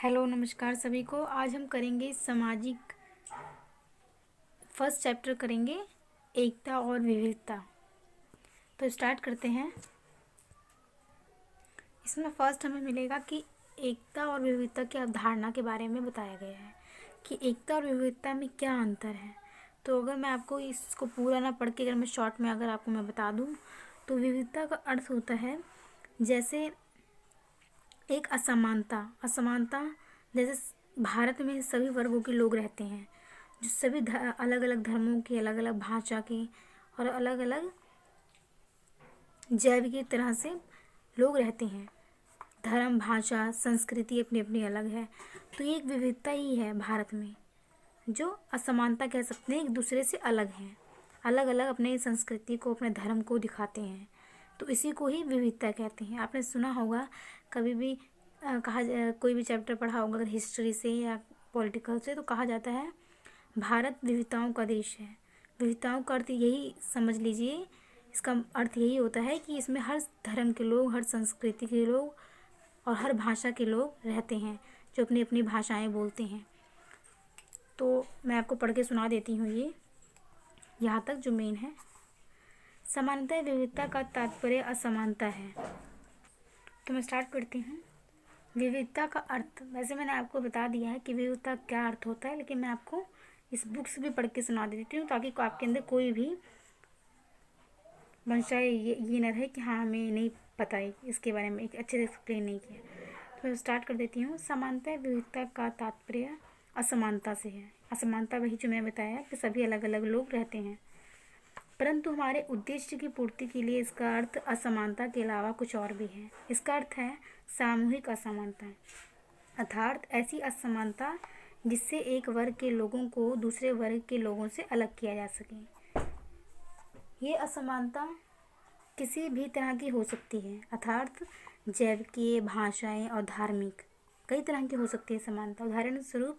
Hello नमस्कार सभी को। आज हम करेंगे सामाजिक फर्स्ट चैप्टर करेंगे एकता और विविधता। तो स्टार्ट करते हैं। इसमें फर्स्ट हमें मिलेगा कि एकता और विविधता की अवधारणा के बारे में बताया गया है कि एकता और विविधता में क्या अंतर है। तो अगर मैं आपको इसको पूरा ना पढ़ के अगर मैं शॉर्ट में अगर आपको मैं बता दूं तो विविधता का अर्थ होता है जैसे एक असमानता जैसे भारत में सभी वर्गों के लोग रहते हैं, जो सभी अलग अलग धर्मों के, अलग अलग भाषा के और अलग अलग जैव की तरह से लोग रहते हैं। धर्म, भाषा, संस्कृति अपनी अपनी अलग है। तो ये एक विविधता ही है भारत में, जो असमानता कह सकते हैं, एक दूसरे से अलग हैं, अलग अलग अपने संस्कृति को, अपने धर्म को दिखाते हैं। तो इसी को ही विविधता कहते हैं। आपने सुना होगा कभी भी कोई भी चैप्टर पढ़ा होगा अगर हिस्ट्री से या पॉलिटिकल से, तो कहा जाता है भारत विविधताओं का देश है। विविधताओं का अर्थ यही समझ लीजिए, इसका अर्थ यही होता है कि इसमें हर धर्म के लोग, हर संस्कृति के लोग और हर भाषा के लोग रहते हैं, जो अपनी अपनी भाषाएं बोलते हैं। तो मैं आपको पढ़ के सुना देती हूँ ये यहाँ तक जो मेन है। समानता विविधता का तात्पर्य असमानता है। तो मैं स्टार्ट करती हूँ। विविधता का अर्थ, वैसे मैंने आपको बता दिया है कि विविधता क्या अर्थ होता है, लेकिन मैं आपको इस बुक से भी पढ़ के सुना देती हूँ ताकि आपके अंदर कोई भी मंशा ये न रहे कि हाँ हमें नहीं पता है इसके बारे में, एक अच्छे से एक्सप्लेन नहीं किया। तो मैं स्टार्ट कर देती हूँ। समानता विविधता का तात्पर्य असमानता से है। असमानता वही जो मैं बताया कि सभी अलग अलग लोग रहते हैं, परंतु हमारे उद्देश्य की पूर्ति के लिए इसका अर्थ असमानता के अलावा कुछ और भी है। इसका अर्थ है सामूहिक असमानता, अर्थात ऐसी असमानता जिससे एक वर्ग के लोगों को दूसरे वर्ग के लोगों से अलग किया जा सके। ये असमानता किसी भी तरह की हो सकती है, अर्थात जैविकीय, भाषाएं और धार्मिक, कई तरह की हो सकती है समानता। उदाहरण स्वरूप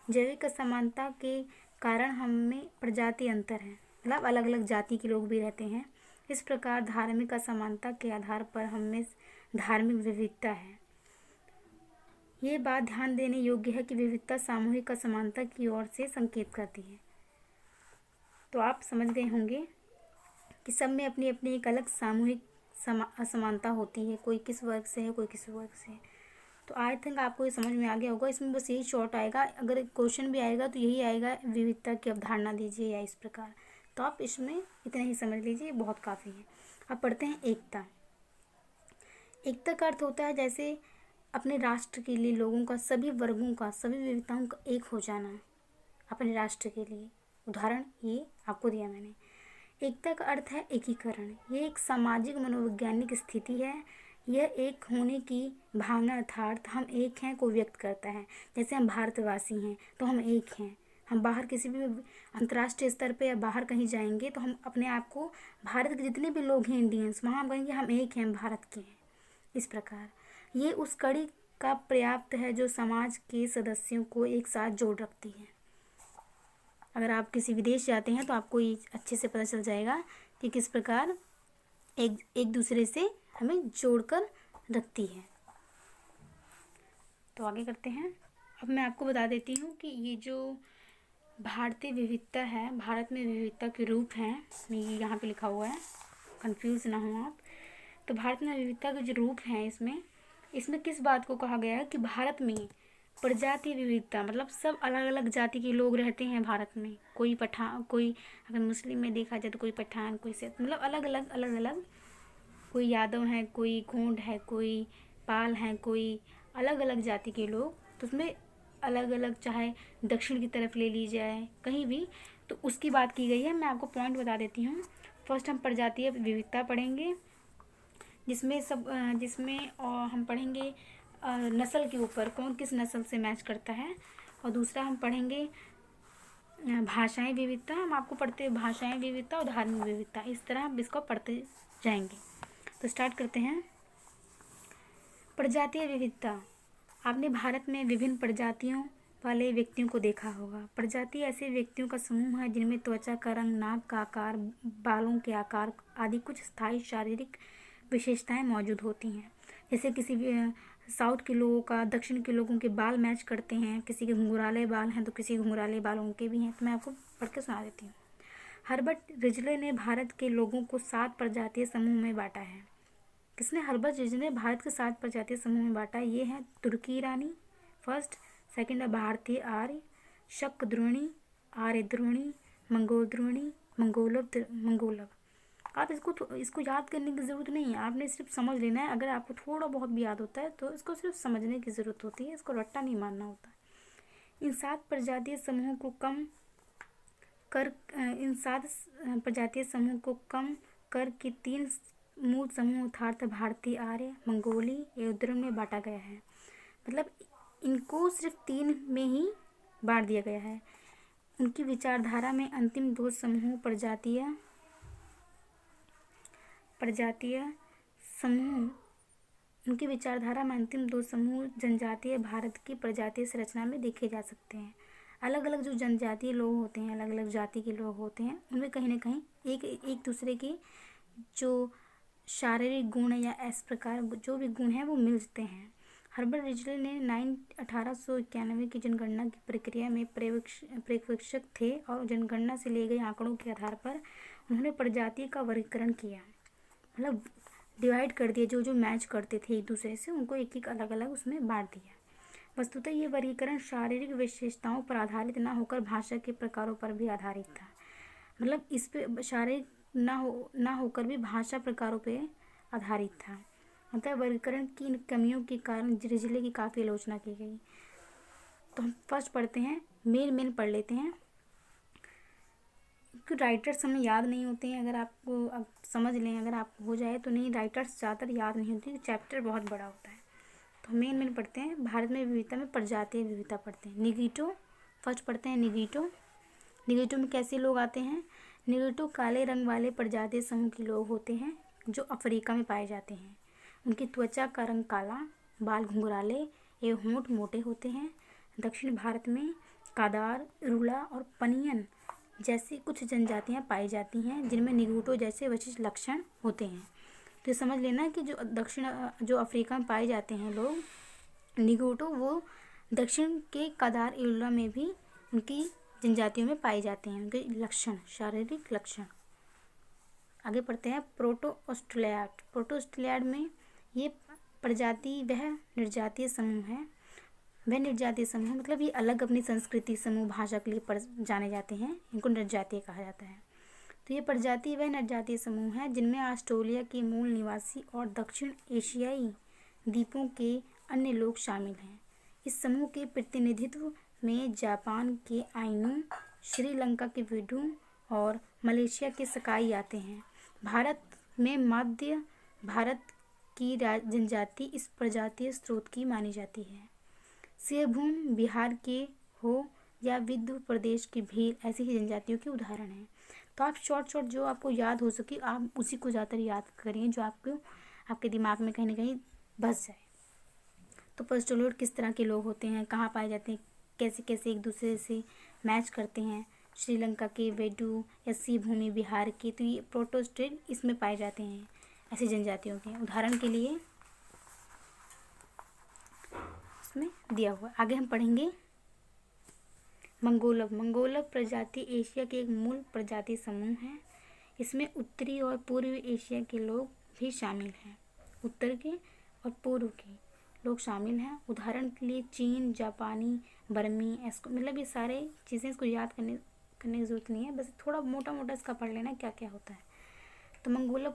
जैविक असमानता के कारण हम में प्रजाति अंतर है, मतलब अलग अलग जाति के लोग भी रहते हैं। इस प्रकार धार्मिक असमानता के आधार पर हम में धार्मिक विविधता है। ये बात ध्यान देने योग्य है कि विविधता सामूहिक असमानता की ओर से संकेत करती है। तो आप समझ गए होंगे कि सब में अपनी अपनी एक अलग सामूहिक असमानता होती है, कोई किस वर्ग से है, कोई किस वर्ग से है। तो आई थिंक आपको ये समझ में आ गया होगा। इसमें बस यही शॉर्ट आएगा, अगर क्वेश्चन भी आएगा तो यही आएगा, विविधता की अवधारणा दीजिए या इस प्रकार। तो आप इसमें इतना ही समझ लीजिए, बहुत काफ़ी है। अब पढ़ते हैं एकता। एकता का अर्थ होता है जैसे अपने राष्ट्र के लिए लोगों का, सभी वर्गों का, सभी विविधताओं का एक हो जाना अपने राष्ट्र के लिए। उदाहरण ये आपको दिया मैंने। एकता का अर्थ है एकीकरण। ये एक सामाजिक मनोवैज्ञानिक स्थिति है। यह एक होने की भावना, अर्थात हम एक हैं को व्यक्त करता है। जैसे हम भारतवासी हैं तो हम एक हैं। हम बाहर किसी भी अंतर्राष्ट्रीय स्तर पे या बाहर कहीं जाएंगे तो हम अपने आप को, भारत के जितने भी लोग हैं इंडियंस, वहाँ हम कहेंगे हम एक हैं, भारत के हैं। इस प्रकार ये उस कड़ी का पर्याप्त है जो समाज के सदस्यों को एक साथ जोड़ रखती है। अगर आप किसी विदेश जाते हैं तो आपको ये अच्छे से पता चल जाएगा कि किस प्रकार एक दूसरे से हमें जोड़कर रखती है। तो आगे करते हैं। अब मैं आपको बता देती हूँ कि ये जो भारतीय विविधता है, भारत में विविधता के रूप हैं, ये यहाँ पे लिखा हुआ है, कंफ्यूज ना हो आप। तो भारत में विविधता के जो रूप हैं, इसमें किस बात को कहा गया है कि भारत में प्रजाति विविधता, मतलब सब अलग अलग जाति के लोग रहते हैं भारत में। कोई पठान, कोई अगर मुस्लिम में देखा जाए तो कोई पठान, कोई से, मतलब अलग अलग कोई यादव हैं, कोई गोंड है, कोई पाल हैं, कोई अलग अलग जाति के लोग। तो उसमें अलग अलग, चाहे दक्षिण की तरफ ले ली जाए, कहीं भी, तो उसकी बात की गई है। मैं आपको पॉइंट बता देती हूँ। फर्स्ट हम प्रजातीय विविधता पढ़ेंगे, जिसमें हम पढ़ेंगे नस्ल के ऊपर, कौन किस नस्ल से मैच करता है। और दूसरा हम पढ़ेंगे भाषाएं विविधता। हम आपको पढ़ते भाषाएं विविधता और धार्मिक विविधता, इस तरह हम इसको पढ़ते जाएंगे। तो स्टार्ट करते हैं। प्रजातीय विविधता। आपने भारत में विभिन्न प्रजातियों वाले व्यक्तियों को देखा होगा। प्रजाति ऐसे व्यक्तियों का समूह है जिनमें त्वचा का रंग, नाक का आकार, बालों के आकार आदि कुछ स्थायी शारीरिक विशेषताएं मौजूद होती हैं। जैसे किसी साउथ के लोगों का दक्षिण के लोगों के बाल मैच करते हैं, किसी के घुंघराले बाल हैं तो किसी के घुंघराले बालों के भी हैं। तो मैं आपको पढ़ के सुना देती हूँ। हर्बर्ट रिजले ने भारत के लोगों को 7 प्रजातीय समूह में बांटा है। किसने? हर्बर्ट रिजले ने भारत के 7 प्रजातीय समूह में बांटा। ये हैं तुर्की ईरानी फर्स्ट, सेकंड है भारतीय आर्य, शक द्रोणी, आर्य द्रोणी, मंगोल द्रोणी, मंगोलव। आप इसको याद करने की ज़रूरत नहीं है, आपने सिर्फ समझ लेना है। अगर आपको थोड़ा बहुत भी याद होता है तो इसको सिर्फ समझने की ज़रूरत होती है, इसको रट्टा नहीं मानना होता। इन 7 प्रजातीय समूहों को कम कर के 3 मूल समूह अर्थात भारतीय आर्य, मंगोली एवं द्रविड़ में बांटा गया है। मतलब इनको सिर्फ 3 में ही बांट दिया गया है। उनकी विचारधारा में अंतिम 2 समूह उनकी विचारधारा में अंतिम 2 समूह जनजातीय भारत की प्रजातीय संरचना में देखे जा सकते हैं। अलग अलग जो जनजातीय लोग होते हैं, अलग अलग जाति के लोग होते हैं, उनमें कहीं ना कहीं एक दूसरे के जो शारीरिक गुण या इस प्रकार जो भी गुण हैं वो मिलते हैं। हर्बर्ट रिजले ने 1891 की जनगणना की प्रक्रिया में पर्यवेक्षक थे और जनगणना से लिए गए आंकड़ों के आधार पर उन्होंने प्रजाति का वर्गीकरण किया। मतलब डिवाइड कर दिया, जो जो मैच करते थे एक दूसरे से उनको एक एक अलग अलग उसमें बांट दिया। वस्तुतः ये वर्गीकरण शारीरिक विशेषताओं पर आधारित न होकर भाषा के प्रकारों पर भी आधारित था। मतलब इस पे शारीरिक ना होकर भी भाषा प्रकारों पे आधारित था। मतलब वर्गीकरण की कमियों के कारण रिजले की काफ़ी आलोचना की गई। तो हम फर्स्ट पढ़ते हैं, मेन पढ़ लेते हैं क्योंकि राइटर्स हमें याद नहीं होते हैं। अगर आपको अब समझ लें, अगर आपको हो जाए तो नहीं, राइटर्स ज़्यादातर याद नहीं होती, चैप्टर बहुत बड़ा होता है। तो मेन पढ़ते हैं, भारत में विविधता में प्रजातीय विविधता पढ़ते हैं। निगीटो फर्स्ट पढ़ते हैं। निगीटो में कैसे लोग आते हैं? निगीटो काले रंग वाले प्रजातीय समूह के लोग होते हैं जो अफ्रीका में पाए जाते हैं। उनकी त्वचा का रंग काला, बाल घुंघराले एवं होंठ मोटे होते हैं। दक्षिण भारत में कादार, इरुला और पनियन जैसी कुछ जनजातियां पाई जाती हैं जिनमें निगूटो जैसे विशिष्ट लक्षण होते हैं। तो ये समझ लेना कि जो अफ्रीका में पाए जाते हैं लोग निगूटो, वो दक्षिण के कादार इरुला में भी उनकी जनजातियों में पाए जाते हैं, उनके लक्षण, शारीरिक लक्षण। आगे पढ़ते हैं प्रोटो ऑस्ट्रेलियाड में ये प्रजाति वह निर्जातीय समूह है। वह निर्जातीय समूह मतलब ये अलग अपनी संस्कृति, समूह, भाषा के लिए जाने जाते हैं, इनको निर्जातीय कहा जाता है। तो ये प्रजाति वह निर्जातीय समूह है जिनमें ऑस्ट्रेलिया के मूल निवासी और दक्षिण एशियाई द्वीपों के अन्य लोग शामिल हैं। इस समूह के प्रतिनिधित्व में जापान के आइनू, श्रीलंका के वेडू और मलेशिया के सकाई आते हैं। भारत में मध्य भारत की जनजाति इस प्रजातीय स्रोत की मानी जाती है। सिंहभूम बिहार के हो या विदर्भ प्रदेश की भील ऐसी ही जनजातियों के उदाहरण हैं। तो आप शॉर्ट जो आपको याद हो सके आप उसी को ज़्यादातर याद करिए जो आपके दिमाग में कहीं ना कहीं बस जाए। तो पोस्टोलोड किस तरह के लोग होते हैं, कहाँ पाए जाते हैं, कैसे कैसे एक दूसरे से मैच करते हैं। श्रीलंका के वेडू या सिंहभूमि बिहार के, तो ये प्रोटोस्टेड इसमें पाए जाते हैं ऐसी जनजातियों के। उदाहरण के लिए इसमें दिया हुआ। आगे हम पढ़ेंगे मंगोलव प्रजाति एशिया के एक मूल प्रजाति समूह है। इसमें उत्तरी और पूर्वी एशिया के लोग भी शामिल हैं। उत्तर के और पूर्व के लोग शामिल हैं। उदाहरण के लिए चीन, जापानी, बर्मी, मतलब ये सारे चीज़ें इसको याद करने की ज़रूरत नहीं है, बस थोड़ा मोटा इसका पढ़ लेना क्या क्या होता है। तो मंगोलव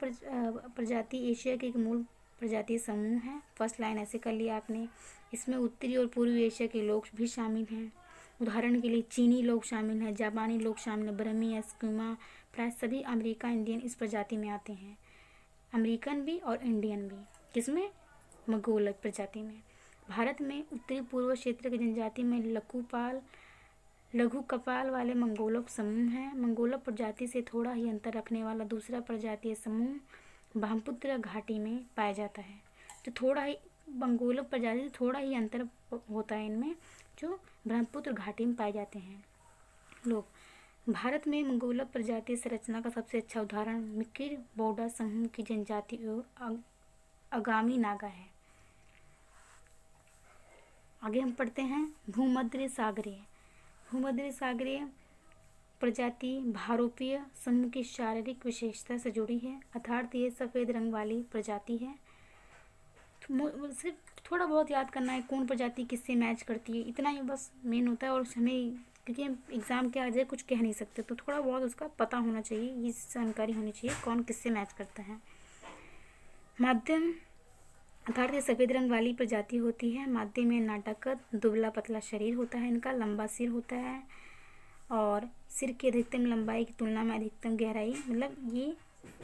प्रजाति एशिया के एक मूल प्रजातीय समूह है। फर्स्ट लाइन ऐसे कर लिया आपने। इसमें उत्तरी और पूर्वी एशिया के लोग भी शामिल हैं। उदाहरण के लिए चीनी लोग शामिल हैं, जापानी लोग शामिल हैं, बर्मी, एस्किमा, प्राय सभी अमेरिका इंडियन इस प्रजाति में आते हैं। अमेरिकन भी और इंडियन भी किसमें? मंगोलव प्रजाति में। भारत में उत्तरी पूर्व क्षेत्र की जनजाति में लघु कपाल वाले मंगोलव समूह हैं। मंगोलव प्रजाति से थोड़ा ही अंतर रखने वाला दूसरा प्रजातीय समूह ब्रह्मपुत्र घाटी में पाया जाता है। तो थोड़ा ही मंगोलव प्रजाति से थोड़ा ही अंतर होता है इनमें, जो ब्रह्मपुत्र घाटी में पाए जाते हैं लोग। भारत में मंगोलव प्रजातीय संरचना का सबसे अच्छा उदाहरण मिकिर बोडा समूह की जनजाति और आगामी नागा है। आगे हम पढ़ते हैं भूमध्य सागरीय। भूमध्य सागरीय प्रजाति भारोपीय समूह की शारीरिक विशेषता से जुड़ी है, अर्थात ये सफ़ेद रंग वाली प्रजाति है। सिर्फ थोड़ा बहुत याद करना है कौन प्रजाति किससे मैच करती है, इतना ही बस मेन होता है। और हमें क्योंकि हम एग्ज़ाम के आ जाए कुछ कह नहीं सकते, तो थोड़ा बहुत उसका पता होना चाहिए, ये जानकारी होनी चाहिए कौन किससे मैच करता है। माध्यम अर्थात ये सफ़ेद रंग वाली प्रजाति होती है। माध्य में नाटाकद दुबला पतला शरीर होता है, इनका लंबा सिर होता है और सिर की अधिकतम लंबाई की तुलना में अधिकतम गहराई, मतलब ये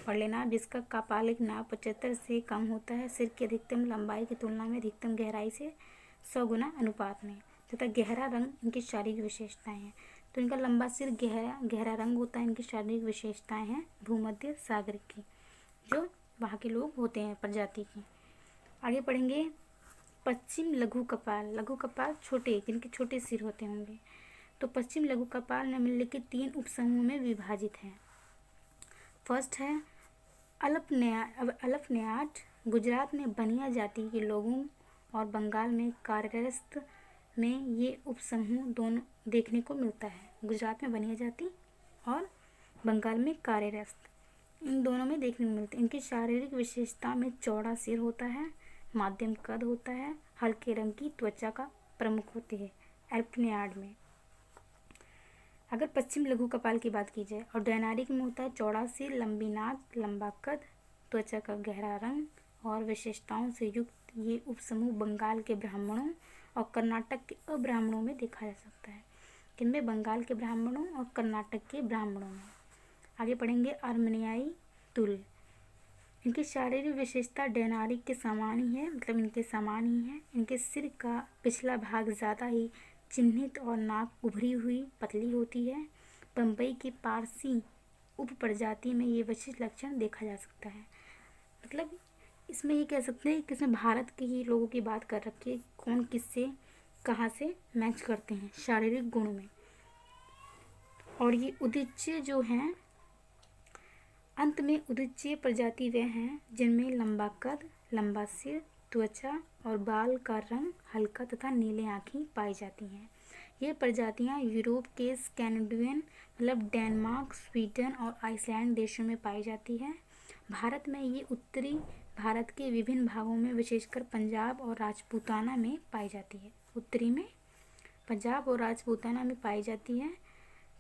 पढ़ लेना, जिसका कपालिक नाप 75 से कम होता है, सिर की अधिकतम लंबाई की तुलना में अधिकतम गहराई से 100 गुना अनुपात में, तथा गहरा रंग इनकी शारीरिक विशेषताएं हैं। तो इनका लंबा सिर गहरा रंग होता है, इनकी शारीरिक विशेषताएं हैं भूमध्य सागर की, जो वहाँ के लोग होते हैं प्रजाति की। आगे पढ़ेंगे पश्चिम लघु कपाल। लघु कपाल छोटे, जिनके छोटे सिर होते होंगे। तो पश्चिम लघु कपाल निम्नलिखित 3 उपसमूह में विभाजित है। फर्स्ट है अल्पन्याट। गुजरात में बनिया जाति के लोगों और बंगाल में कार्यस्थ में ये उपसमूह दोनों देखने को मिलता है। गुजरात में बनिया जाति और बंगाल में कार्यस्थ, इन दोनों में देखने को मिलते हैं। इनकी शारीरिक विशेषता में चौड़ा सिर होता है, मध्यम कद होता है, हल्के रंग की त्वचा का प्रमुख होती है अल्पन्याड में। अगर पश्चिम लघु कपाल की बात की जाए, और डैनारिक में होता है चौड़ा सिर, लंबी नाक, लंबा कद, त्वचा का गहरा रंग और विशेषताओं से युक्त ये उपसमूह बंगाल के ब्राह्मणों और कर्नाटक के अब्राह्मणों में देखा जा सकता है। किनमें? बंगाल के ब्राह्मणों और कर्नाटक के ब्राह्मणों में। आगे पढ़ेंगे आर्मेनियाई तुल। इनकी शारीरिक विशेषता डैनारिक के समान ही है, मतलब इनके समान ही है। इनके सिर का पिछला भाग ज़्यादा ही चिह्नित और नाक उभरी हुई पतली होती है। बम्बई की पारसी उप प्रजाति में ये विशिष्ट लक्षण देखा जा सकता है। मतलब इसमें ये कह सकते हैं कि इसमें भारत के ही लोगों की बात कर रखी है, कौन किससे कहाँ से मैच करते हैं शारीरिक गुण में। और ये उदीच्य जो हैं, अंत में उदीच्य प्रजाति वे हैं जिनमें लंबा कद, लंबा सिर, त्वचा और बाल का रंग हल्का तथा नीले आँखें पाई जाती हैं। ये प्रजातियाँ यूरोप के स्कैंडिनेवियन मतलब डेनमार्क, स्वीडन और आइसलैंड देशों में पाई जाती है। भारत में ये उत्तरी भारत के विभिन्न भागों में विशेषकर पंजाब और राजपूताना में पाई जाती है। उत्तरी में पंजाब और राजपूताना में पाई जाती है।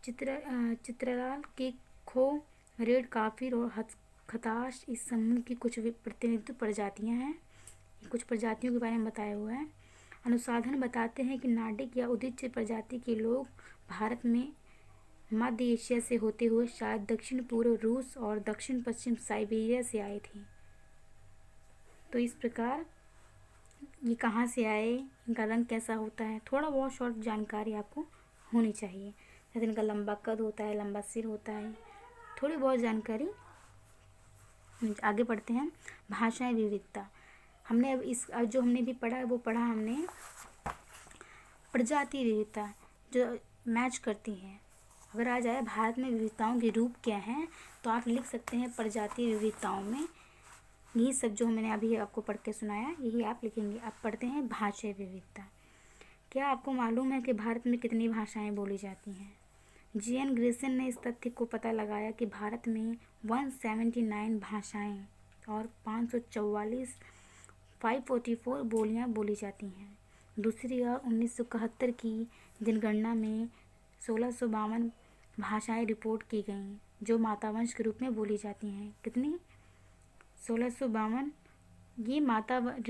चित्रलाल के खो, रेड काफिर और खताश इस समूह की कुछ प्रतिनिधित्व प्रजातियां हैं। कुछ प्रजातियों के बारे में बताया हुआ है। अनुसंधान बताते हैं कि नाडिक या उदीच्य प्रजाति के लोग भारत में मध्य एशिया से होते हुए शायद दक्षिण पूर्व रूस और दक्षिण पश्चिम साइबेरिया से आए थे। तो इस प्रकार ये कहाँ से आए, इनका रंग कैसा होता है, थोड़ा बहुत शॉर्ट जानकारी आपको होनी चाहिए। जैसे इनका लंबा कद होता है, लंबा सिर होता है, थोड़ी बहुत जानकारी। आगे पढ़ते हैं भाषाएं विविधता। हमने अब जो हमने भी पढ़ा है वो पढ़ा हमने प्रजाति विविधता जो मैच करती हैं। अगर आ जाए भारत में विविधताओं के रूप क्या हैं, तो आप लिख सकते हैं प्रजाति विविधताओं में यही सब जो मैंने अभी आपको पढ़ के सुनाया, यही आप लिखेंगे। आप पढ़ते हैं भाषाई विविधता। क्या आपको मालूम है कि भारत में कितनी भाषाएं बोली जाती हैं? जी.एन. ग्रेसन ने इस तथ्य को पता लगाया कि भारत में 179 भाषाएं और 544 बोलियां बोली जाती हैं। दूसरी ओर 1971 की जनगणना में 1652 भाषाएं रिपोर्ट की गईं जो मातावंश के रूप में बोली जाती हैं। कितनी? 1652। ये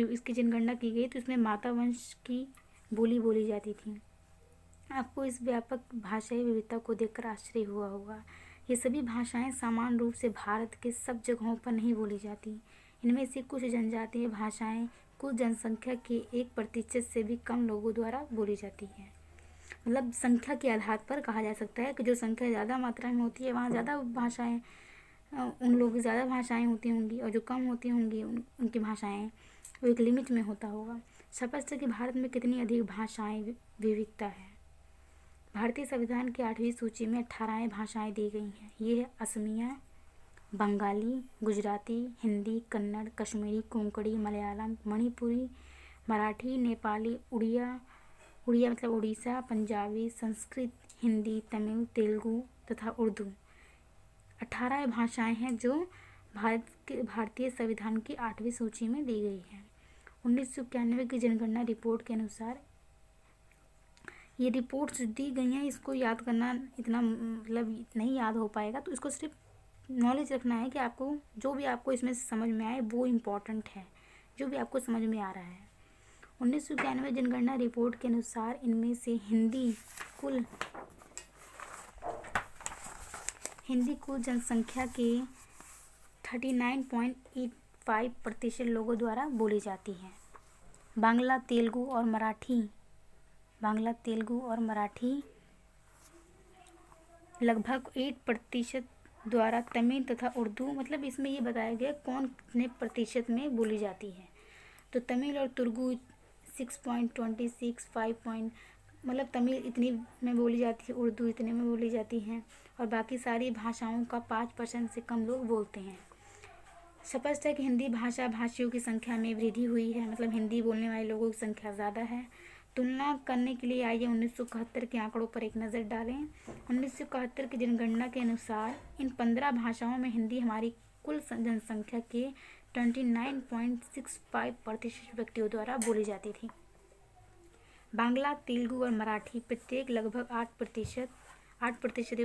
इसकी जनगणना की गई तो इसमें मातावंश की बोली जाती थी। आपको इस व्यापक भाषाई विविधता को देखकर आश्चर्य हुआ होगा। ये सभी भाषाएं समान रूप से भारत के सब जगहों पर नहीं बोली जाती। इनमें से कुछ जनजातीय भाषाएं कुल जनसंख्या के 1% से भी कम लोगों द्वारा बोली जाती हैं। मतलब संख्या के आधार पर कहा जा सकता है कि जो संख्या ज़्यादा मात्रा में होती है वहाँ ज़्यादा भाषाएं, उन लोगों की ज़्यादा भाषाएं होती होंगी, और जो कम होती होंगी उनकी भाषाएं वो एक लिमिट में होता होगा। स्पष्ट है कि भारत में कितनी अधिक भाषाएं विविधता है। भारतीय संविधान की 8वीं सूची में 18 भाषाएं दी गई हैं। ये है असमिया, बंगाली, गुजराती, हिंदी, कन्नड़, कश्मीरी, कोंकणी, मलयालम, मणिपुरी, मराठी, नेपाली, उड़िया, उड़िया मतलब उड़ीसा, पंजाबी, संस्कृत, हिंदी, तमिल, तेलुगु तथा उर्दू 18 भाषाएं हैं जो भारतीय संविधान की 8वीं सूची में दी गई है। 1991 की जनगणना रिपोर्ट के अनुसार, ये रिपोर्ट्स दी गई हैं, इसको याद करना इतना मतलब नहीं याद हो पाएगा, तो इसको सिर्फ नॉलेज रखना है कि आपको जो भी आपको इसमें समझ में आए वो इम्पॉर्टेंट है, जो भी आपको समझ में आ रहा है। 1991 जनगणना रिपोर्ट के अनुसार इनमें से हिंदी कुल जनसंख्या के 39.85% लोगों द्वारा बोली जाती है। बांग्ला, तेलुगु और मराठी लगभग 8% द्वारा, तमिल तथा उर्दू, मतलब इसमें ये बताया गया कौन कितने प्रतिशत में बोली जाती है। तो तमिल और तेलुगु 6.26, 5 मतलब तमिल इतनी में बोली जाती है, उर्दू इतने में बोली जाती है, और बाकी सारी भाषाओं का 5% से कम लोग बोलते हैं। स्पष्ट है कि हिंदी भाषा भाषियों की संख्या में वृद्धि हुई है, मतलब हिंदी बोलने वाले लोगों की संख्या ज़्यादा है। तुलना करने के लिए आइए 1971 के आंकड़ों पर एक नज़र डालें। 1971 की जनगणना के अनुसार इन 15 भाषाओं में हिंदी हमारी कुल जनसंख्या के 29.65% व्यक्तियों द्वारा बोली जाती थी। बांग्ला, तेलुगु और मराठी प्रत्येक लगभग 8%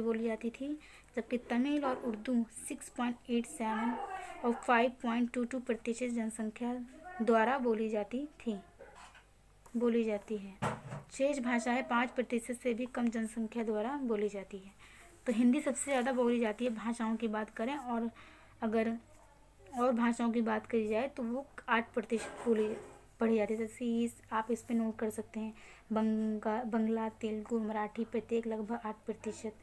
बोली जाती थी, जबकि तमिल और उर्दू 6.87 और 5.22% जनसंख्या द्वारा बोली जाती है। शेष भाषाएं 5% से भी कम जनसंख्या द्वारा बोली जाती है। तो हिंदी सबसे ज़्यादा बोली जाती है भाषाओं की बात करें, और अगर और भाषाओं की बात करी जाए तो वो 8% पढ़ी जाती है। जैसे आप इस पे नोट कर सकते हैं, बंगला, तेलुगु, मराठी प्रत्येक लगभग 8%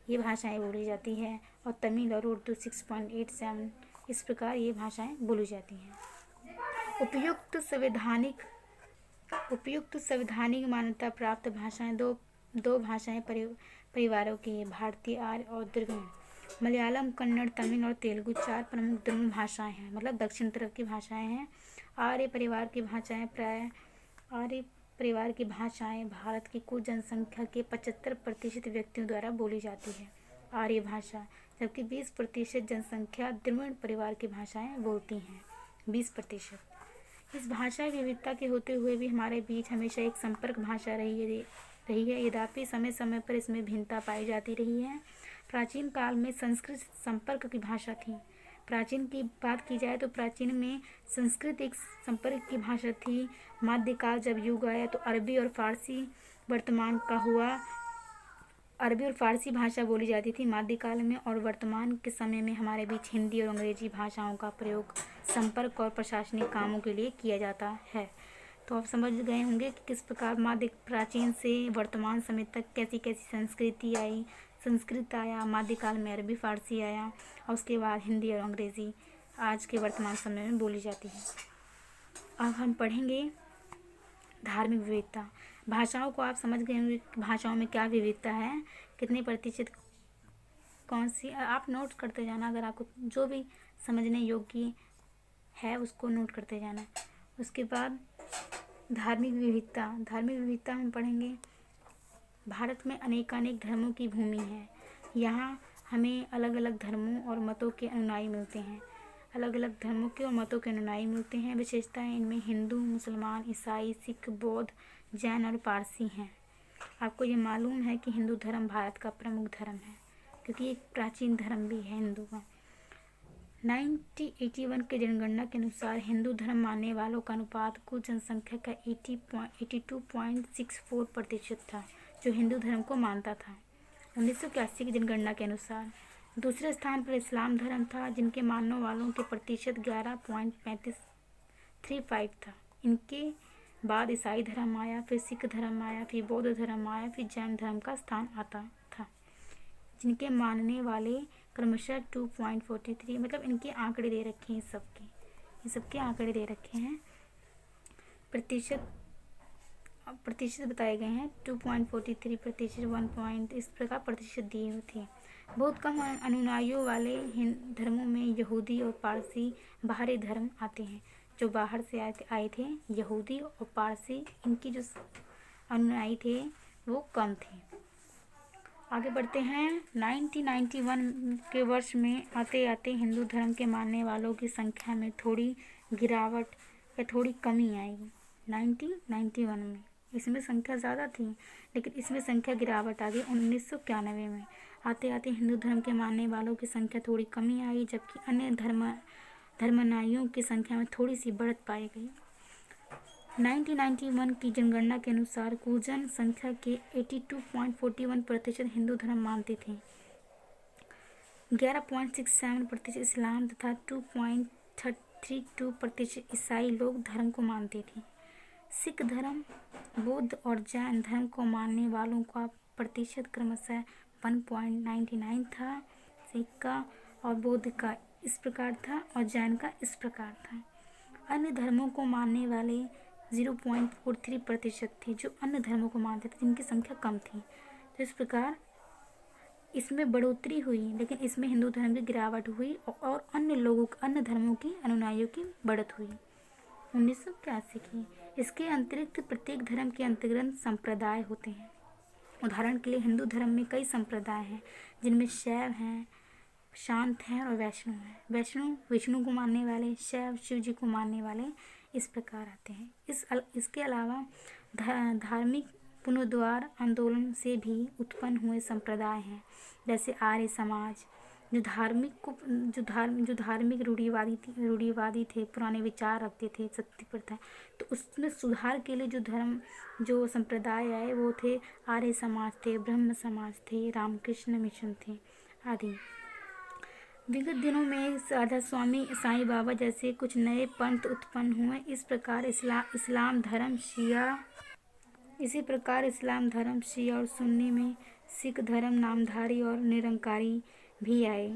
ये भाषाएं बोली जाती है, और तमिल और उर्दू 6.87, इस प्रकार ये भाषाएं बोली जाती हैं। उपयुक्त संवैधानिक मान्यता प्राप्त भाषाएं दो भाषाएं परिवारों की है, भारतीय आर्य और द्रविड़। मलयालम, कन्नड़, तमिल और तेलुगु 4 प्रमुख द्रविड़ भाषाएं हैं, मतलब दक्षिण तरफ की भाषाएं हैं। आर्य परिवार की भाषाएं भारत की कुल जनसंख्या के 75% व्यक्तियों द्वारा बोली जाती है, आर्य भाषा, जबकि 20% जनसंख्या द्रविड़ परिवार की भाषाएं बोलती हैं, 20%। इस भाषा विविधता के होते हुए भी हमारे बीच हमेशा एक संपर्क भाषा रही है। यद्यपि समय समय पर इसमें भिन्नता पाई जाती रही है। प्राचीन काल में संस्कृत संपर्क की भाषा थी। प्राचीन की बात की जाए तो प्राचीन में संस्कृत एक संपर्क की भाषा थी। मध्यकाल जब युग आया तो अरबी और फारसी भाषा बोली जाती थी मध्यकाल में, और वर्तमान के समय में हमारे बीच हिंदी और अंग्रेजी भाषाओं का प्रयोग संपर्क और प्रशासनिक कामों के लिए किया जाता है। तो आप समझ गए होंगे कि किस प्रकार प्राचीन से वर्तमान समय तक कैसी कैसी संस्कृति आई। संस्कृत आया, मध्यकाल में अरबी फारसी आया, और उसके बाद हिंदी और अंग्रेज़ी आज के वर्तमान समय में बोली जाती है। अब हम पढ़ेंगे धार्मिक विविधता। भाषाओं को आप समझ गए होंगे कि भाषाओं में क्या विविधता है, कितने प्रतिशत कौन सी, आप नोट करते जाना। अगर आपको जो भी समझने योग्य है उसको नोट करते जाना। उसके बाद धार्मिक विविधता हम पढ़ेंगे। भारत में अनेकानेक धर्मों की भूमि है। यहाँ हमें अलग अलग धर्मों और मतों के अनुयायी मिलते हैं। विशेषताएं इनमें हिंदू, मुसलमान, ईसाई, सिख, बौद्ध, जैन और पारसी हैं। आपको ये मालूम है कि हिंदू धर्म भारत का प्रमुख धर्म है, क्योंकि एक प्राचीन धर्म भी है हिंदू का। 1981 के जनगणना के अनुसार हिंदू धर्म मानने वालों का अनुपात कुल जनसंख्या का 82.64% था, जो हिंदू धर्म को मानता था। 1981 की जनगणना के अनुसार दूसरे स्थान पर इस्लाम धर्म था, जिनके मानने वालों के प्रतिशत 11.35 था। इनके बाद ईसाई धर्म आया, फिर सिख धर्म आया, फिर बौद्ध धर्म आया, फिर जैन धर्म का स्थान आता था, जिनके मानने वाले क्रमशः 2.43, मतलब इनके आंकड़े दे रखे हैं, सबके आंकड़े दे रखे हैं। प्रतिशत बताए गए हैं 2.43%, 1 इस प्रकार प्रतिशत दिए होते हैं। बहुत कम अनुयायियों वाले धर्मों में यहूदी और पारसी बाहरी धर्म आते हैं। जो बाहर से आए थे यहूदी और पारसी, इनकी जो अनुयायी थे वो कम थे। आगे बढ़ते हैं। 1991 के वर्ष में आते आते हिंदू धर्म के मानने वालों की संख्या में थोड़ी गिरावट या थोड़ी कमी आएगी। 1991 में इसमें संख्या ज़्यादा थी, लेकिन इसमें संख्या गिरावट आ गई 1991 में। आते आते हिंदू धर्म के मानने वालों की संख्या थोड़ी कमी आई, जबकि अन्य धर्मानुयायियों की संख्या में थोड़ी सी बढ़त पाई गई। 1991 की जनगणना के अनुसार कुल जनसंख्या के 82.41% हिंदू धर्म मानते थे, 11.67% इस्लाम तथा 2.32% ईसाई लोग धर्म को मानते थे। सिख धर्म, बौद्ध और जैन धर्म को मानने वालों का प्रतिशत क्रमशः 1.99 था। सिख का और बौद्ध का इस प्रकार था और जैन का इस प्रकार था। अन्य धर्मों को मानने वाले 0.43% थे, जो अन्य धर्मों को मानते थे, जिनकी संख्या कम थी। तो इस प्रकार इसमें बढ़ोतरी हुई, लेकिन इसमें हिंदू धर्म की गिरावट हुई और अन्य धर्मों की अनुयायियों की बढ़त हुई 1981 की। इसके अतिरिक्त प्रत्येक धर्म के अंतर्गत संप्रदाय होते हैं। उदाहरण के लिए हिंदू धर्म में कई संप्रदाय हैं, जिनमें शैव हैं, शाक्त हैं और वैष्णव हैं। वैष्णव विष्णु को मानने वाले, शैव शिव जी को मानने वाले, इस प्रकार आते हैं। इसके अलावा धार्मिक पुनरुद्धार आंदोलन से भी उत्पन्न हुए संप्रदाय हैं, जैसे आर्य समाज, जो धार्मिक रूढ़िवादी थे, पुराने विचार रखते थे, सत्य प्रथा। तो उसमें सुधार के लिए जो संप्रदाय आए वो थे आर्य समाज थे, ब्रह्म समाज थे, रामकृष्ण मिशन थे आदि। विगत दिनों में राधा स्वामी साईं बाबा जैसे कुछ नए पंथ उत्पन्न हुए। इसी प्रकार इस्लाम धर्म शिया और सुन्नी में, सिख धर्म नामधारी और निरंकारी भी आए।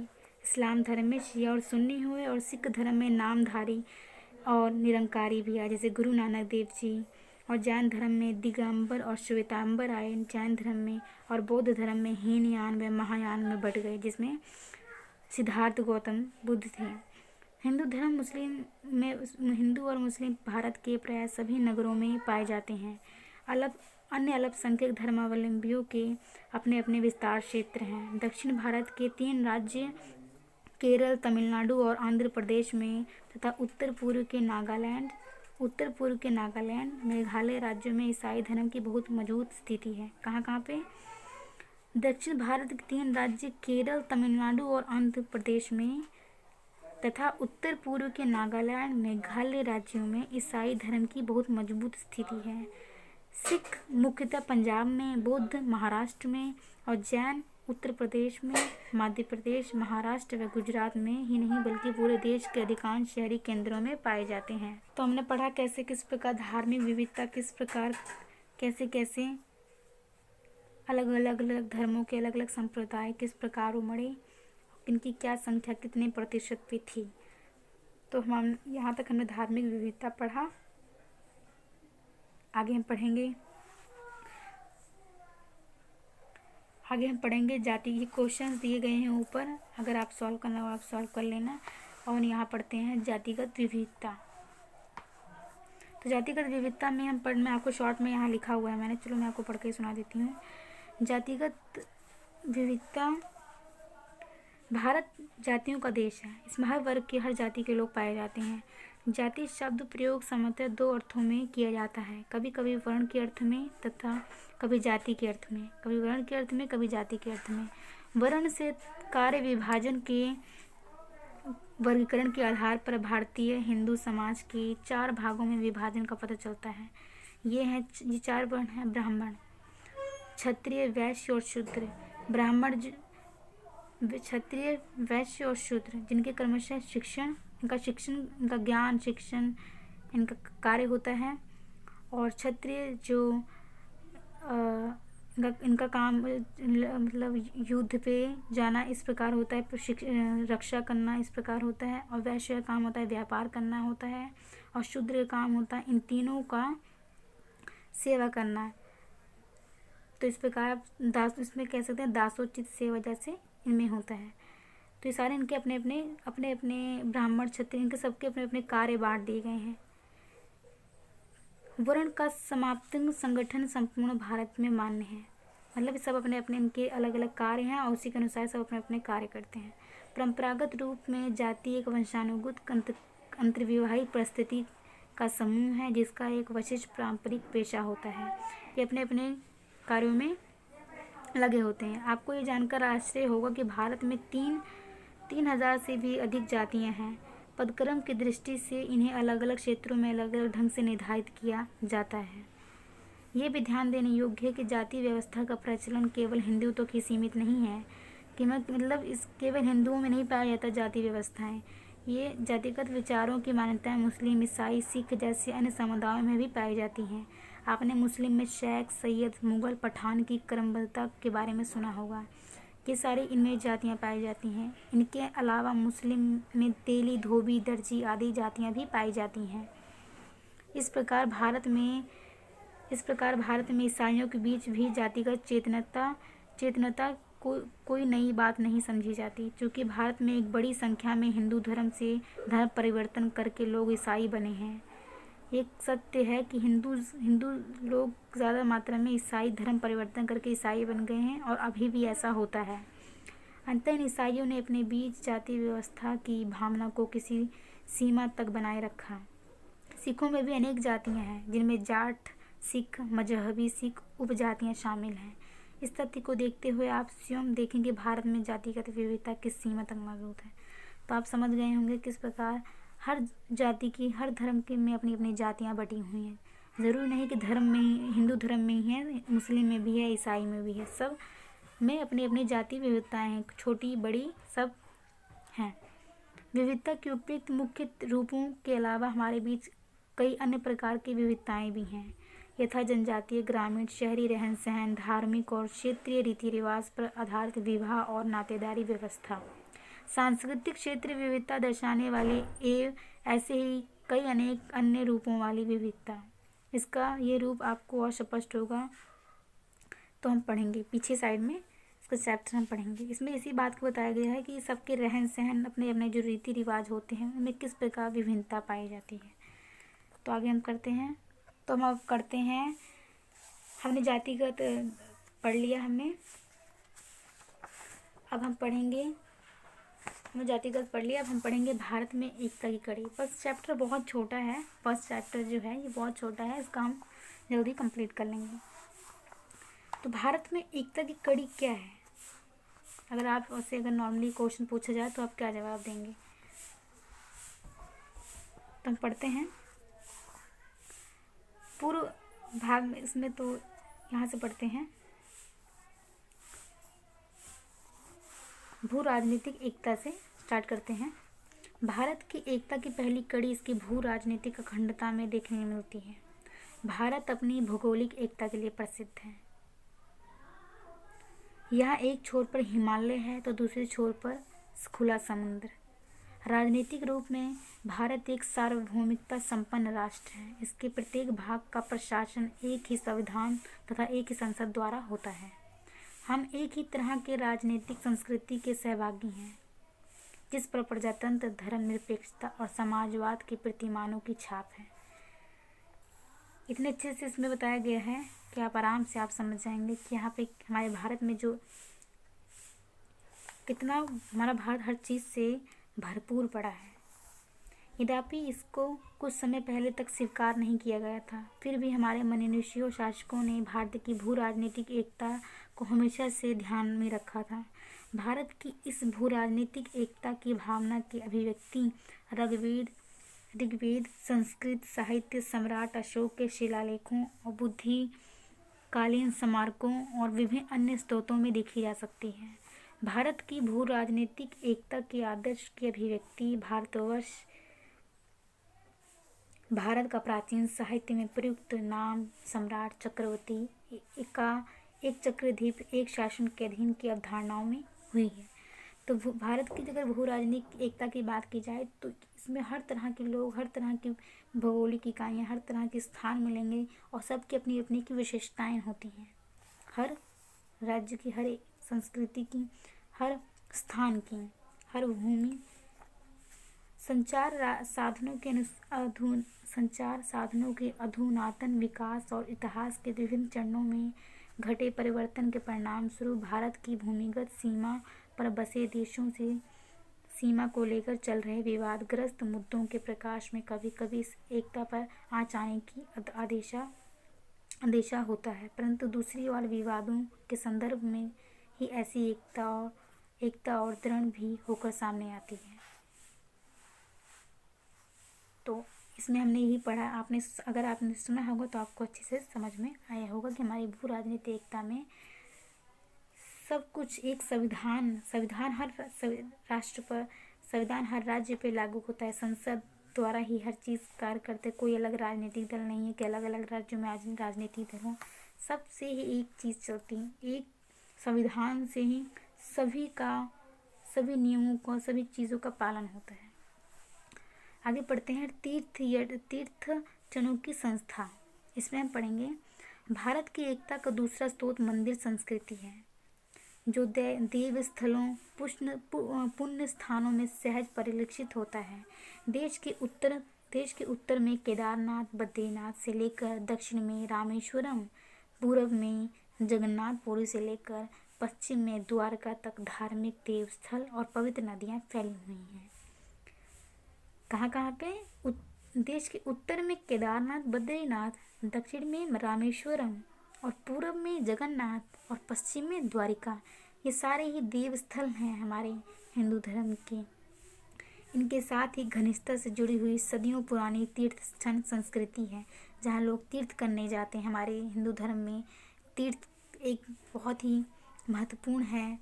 इस्लाम धर्म में शिया और सुन्नी हुए और सिख धर्म में नामधारी और निरंकारी भी आए, जैसे गुरु नानक देव जी। और जैन धर्म में दिगंबर और श्वेतांबर आए जैन धर्म में, और बौद्ध धर्म में हीनयान व महायान में बट गए, जिसमें सिद्धार्थ गौतम बुद्ध थे। हिंदू और मुस्लिम भारत के प्राय सभी नगरों में पाए जाते हैं। अन्य अल्पसंख्यक धर्मावलंबियों के अपने अपने विस्तार क्षेत्र हैं। दक्षिण भारत के 3 राज्य केरल, तमिलनाडु और आंध्र प्रदेश में तथा उत्तर पूर्व के नागालैंड, मेघालय राज्यों में ईसाई धर्म की बहुत मजबूत स्थिति है। कहाँ पे? दक्षिण भारत के 3 राज्य केरल, तमिलनाडु और आंध्र प्रदेश में तथा उत्तर पूर्व के नागालैंड, मेघालय राज्यों में ईसाई धर्म की बहुत मजबूत स्थिति है। सिख मुख्यतः पंजाब में, बौद्ध महाराष्ट्र में और जैन उत्तर प्रदेश में, मध्य प्रदेश, महाराष्ट्र व गुजरात में ही नहीं बल्कि पूरे देश के अधिकांश शहरी केंद्रों में पाए जाते हैं। तो हमने पढ़ा कैसे किस प्रकार धार्मिक विविधता किस प्रकार कैसे अलग अलग धर्मों के अलग अलग संप्रदाय किस प्रकार उमड़े, इनकी क्या संख्या कितने प्रतिशत पे थी। तो हम यहाँ तक हमने धार्मिक विविधता पढ़ा। आगे हम पढ़ेंगे जाति के क्वेश्चंस दिए गए हैं ऊपर, अगर आप सॉल्व करना हो आप सॉल्व कर लेना। और यहाँ पढ़ते हैं जातिगत विविधता। तो जातिगत विविधता में मैं आपको शॉर्ट में यहाँ लिखा हुआ है मैंने, चलो मैं आपको पढ़ के सुना देती हूँ। जातिगत विविधता। भारत जातियों का देश है। इसमें हर वर्ग के हर जाति के लोग पाए जाते हैं। जाति शब्द प्रयोग सामान्यतः 2 अर्थों में किया जाता है, कभी कभी वर्ण के अर्थ में तथा कभी जाति के अर्थ में, कभी वर्ण के अर्थ में कभी जाति के अर्थ में। वर्ण से कार्य विभाजन के वर्गीकरण के आधार पर भारतीय हिंदू समाज के 4 भागों में विभाजन का पता चलता है। ये 4 वर्ण हैं: ब्राह्मण, क्षत्रिय, वैश्य और शूद्र। ब्राह्मण, क्षत्रिय, वैश्य और शूद्र जिनके क्रमशः इनका ज्ञान शिक्षण इनका कार्य होता है। और क्षत्रिय जो इनका काम मतलब युद्ध पे जाना इस प्रकार होता है, रक्षा करना इस प्रकार होता है। और वैश्य का काम होता है व्यापार करना होता है। और शूद्र का काम होता है इन तीनों का सेवा करना। तो इस प्रकार इसमें कह सकते हैं दासोचित सेवा जैसे इनमें होता है। तो ये सारे इनके अपने अपने ब्राह्मण क्षत्रिय इनके सबके अपने अपने कार्य बांट दिए गए हैं। वर्ण का समाप्त संगठन संपूर्ण भारत में मान्य है। मतलब सब अपने अपने इनके अलग अलग कार्य हैं और उसी के अनुसार सब अपने अपने कार्य करते हैं। परंपरागत रूप में जाति एक वंशानुगत अंतर्विवाहिक परिस्थिति का समूह है जिसका एक विशिष्ट पारंपरिक पेशा होता है। ये अपने अपने कार्यों में लगे होते हैं। आपको ये जानकर आश्चर्य होगा कि भारत में 3,000 से भी अधिक जातियां हैं। पदक्रम की दृष्टि से इन्हें अलग अलग क्षेत्रों में अलग अलग ढंग से निर्धारित किया जाता है। ये भी ध्यान देने योग्य है कि जाति व्यवस्था का प्रचलन केवल हिंदू तक ही सीमित नहीं है कि मतलब इस केवल हिंदुओं में नहीं पाया जाता जाति व्यवस्थाएं। ये जातिगत विचारों की मान्यताएं मुस्लिम, ईसाई, सिख जैसे अन्य समुदायों में भी पाई जाती हैं। आपने मुस्लिम में शेख, सैयद, मुगल, पठान की क्रमबद्धता के बारे में सुना होगा। ये सारी इनमें जातियां पाई जाती हैं। इनके अलावा मुस्लिम में तेली, धोबी, दर्जी आदि जातियां भी पाई जाती हैं। इस प्रकार भारत में ईसाइयों के बीच भी जातिगत चेतनता कोई नई बात नहीं समझी जाती। चूँकि भारत में एक बड़ी संख्या में हिंदू धर्म से धर्म परिवर्तन करके लोग ईसाई बने हैं। एक सत्य है कि हिंदू लोग ज़्यादा मात्रा में ईसाई धर्म परिवर्तन करके ईसाई बन गए हैं और अभी भी ऐसा होता है। अंततः इन ईसाइयों ने अपने बीच जाति व्यवस्था की भावना को किसी सीमा तक बनाए रखा। सिखों में भी अनेक जातियां हैं जिनमें जाट सिख, मजहबी सिख उपजातियां शामिल हैं। इस तथ्य को देखते हुए आप स्वयं देखेंगे भारत में जातिगत विविधता किस सीमा तक मौजूद है। तो आप समझ गए होंगे किस प्रकार हर जाति की, हर धर्म के में अपनी अपनी जातियाँ बटी हुई हैं। ज़रूरी नहीं कि धर्म में ही, हिंदू धर्म में ही है, मुस्लिम में भी है, ईसाई में भी है, सब में अपनी अपनी जाति विविधताएँ हैं, छोटी बड़ी सब हैं। विविधता के उपयुक्त मुख्य रूपों के अलावा हमारे बीच कई अन्य प्रकार की विविधताएँ भी हैं, यथा जनजातीय, ग्रामीण, शहरी रहन सहन, धार्मिक और क्षेत्रीय रीति रिवाज पर आधारित विवाह और नातेदारी व्यवस्था, सांस्कृतिक क्षेत्र विविधता दर्शाने वाली एवं ऐसे ही कई अनेक अन्य रूपों वाली विविधता। इसका ये रूप आपको और स्पष्ट होगा तो हम पढ़ेंगे पीछे साइड में इसका चैप्टर हम पढ़ेंगे। इसमें इसी बात को बताया गया है कि सबके रहन सहन, अपने अपने जो रीति रिवाज होते हैं उनमें किस प्रकार विभिन्नता पाई जाती है। तो आगे हम करते हैं। तो हम अब करते हैं, हमने जातिगत पढ़ लिया हमने, अब हम पढ़ेंगे, हमने जातिगत पढ़ लिया, अब हम पढ़ेंगे भारत में एकता की कड़ी। फर्स्ट चैप्टर बहुत छोटा है, फर्स्ट चैप्टर जो है ये बहुत छोटा है, इसका हम जल्दी कंप्लीट कर लेंगे। तो भारत में एकता की कड़ी क्या है? अगर आप उससे अगर नॉर्मली क्वेश्चन पूछा जाए तो आप क्या जवाब देंगे? तो हम पढ़ते हैं पूर्व भाग में, इसमें तो यहाँ से पढ़ते हैं। भू राजनीतिक एकता से स्टार्ट करते हैं। भारत की एकता की पहली कड़ी इसकी भू राजनीतिक अखंडता में देखने मिलती है। भारत अपनी भौगोलिक एकता के लिए प्रसिद्ध है। यहाँ एक छोर पर हिमालय है तो दूसरे छोर पर खुला समुद्र। राजनीतिक रूप में भारत एक सार्वभौमिकता संपन्न राष्ट्र है। इसके प्रत्येक भाग का प्रशासन एक ही संविधान तथा एक ही संसद द्वारा होता है। हम एक ही तरह के राजनीतिक संस्कृति के सहभागी हैं जिस पर प्रजातंत्र, धर्मनिरपेक्षता और समाजवाद के प्रतिमानों की छाप है। इतने अच्छे से इसमें बताया गया है कि आप आराम से आप समझ जाएंगे कि यहाँ पे हमारे भारत में जो कितना हमारा भारत हर चीज़ से भरपूर पड़ा है। यद्यपि इसको कुछ समय पहले तक स्वीकार नहीं किया गया था, फिर भी हमारे मनीषियों और शासकों ने भारत की भू राजनीतिक एकता को हमेशा से ध्यान में रखा था। भारत की इस भू राजनीतिक एकता की भावना की अभिव्यक्ति ऋग्वेद, संस्कृत साहित्य, सम्राट अशोक के शिलालेखों और बुद्धिकालीन स्मारकों और विभिन्न अन्य स्रोतों में देखी जा सकती है। भारत की भू राजनीतिक एकता के आदर्श की अभिव्यक्ति भारत का प्राचीन साहित्य में प्रयुक्त नाम सम्राट, चक्रवर्ती, एक चक्रधीप, एक शासन के अधीन की अवधारणाओं में हुई है। तो भारत की अगर भू राजनीतिक एकता की बात की जाए तो इसमें हर तरह के लोग, हर तरह की भौगोलिक इकाइयाँ, हर तरह के स्थान मिलेंगे और सबकी अपनी अपनी की विशेषताएँ होती हैं। हर राज्य की, हर संस्कृति की, हर स्थान की, हर भूमि संचार साधनों के अधुनातन विकास और इतिहास के विभिन्न चरणों में घटे परिवर्तन के परिणाम स्वरूप भारत की भूमिगत सीमा पर बसे देशों से सीमा को लेकर चल रहे विवादग्रस्त मुद्दों के प्रकाश में कभी कभी इस एकता पर आ जाने की अंदेशा होता है, परंतु दूसरी ओर विवादों के संदर्भ में ही ऐसी एकता और दृढ़ भी होकर सामने आती है। तो इसमें हमने यही पढ़ा, अगर आपने सुना होगा तो आपको अच्छे से समझ में आया होगा कि हमारी भू राजनीतिक एकता में सब कुछ एक संविधान हर राष्ट्र पर, संविधान हर राज्य पे लागू होता है, संसद द्वारा ही हर चीज़ कार्य करते। कोई अलग राजनीतिक दल नहीं है कि अलग अलग राज्यों में राजनीतिक दल हों, सबसे ही एक चीज़ चलती है, एक संविधान से ही सभी नियमों का, सभी चीज़ों का पालन होता है। आगे पढ़ते हैं तीर्थ जनों की संस्था। इसमें हम पढ़ेंगे भारत की एकता का दूसरा स्रोत मंदिर संस्कृति है, जो देव स्थलों पुण्य स्थानों में सहज परिलक्षित होता है। देश के उत्तर में केदारनाथ बद्रीनाथ से लेकर दक्षिण में रामेश्वरम, पूर्व में जगन्नाथपुरी से लेकर पश्चिम में द्वारका तक धार्मिक देवस्थल और पवित्र नदियाँ फैली हुई हैं। कहाँ पे? देश के उत्तर में केदारनाथ बद्रीनाथ, दक्षिण में रामेश्वरम और पूर्व में जगन्नाथ और पश्चिम में द्वारिका, ये सारे ही देव स्थल हैं हमारे हिंदू धर्म के। इनके साथ ही घनिष्ठता से जुड़ी हुई सदियों पुरानी तीर्थ स्थल संस्कृति है, जहाँ लोग तीर्थ करने जाते हैं। हमारे हिंदू धर्म में तीर्थ एक बहुत ही महत्वपूर्ण है।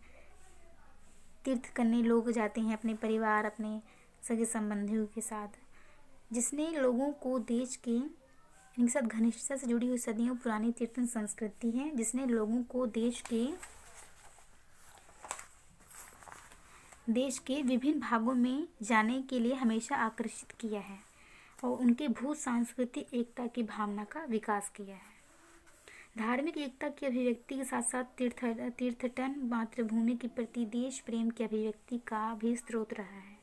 तीर्थ करने लोग जाते हैं अपने परिवार, अपने सगे संबंधियों के साथ, जिसने लोगों को देश के इनके साथ घनिष्ठता से जुड़ी हुई सदियों पुरानी तीर्थ संस्कृति है, जिसने लोगों को देश के विभिन्न भागों में जाने के लिए हमेशा आकर्षित किया है और उनके भू सांस्कृतिक एकता की भावना का विकास किया है। धार्मिक एकता की अभिव्यक्ति के साथ साथ तीर्थटन मातृभूमि के प्रति देश प्रेम की अभिव्यक्ति का भी स्रोत रहा है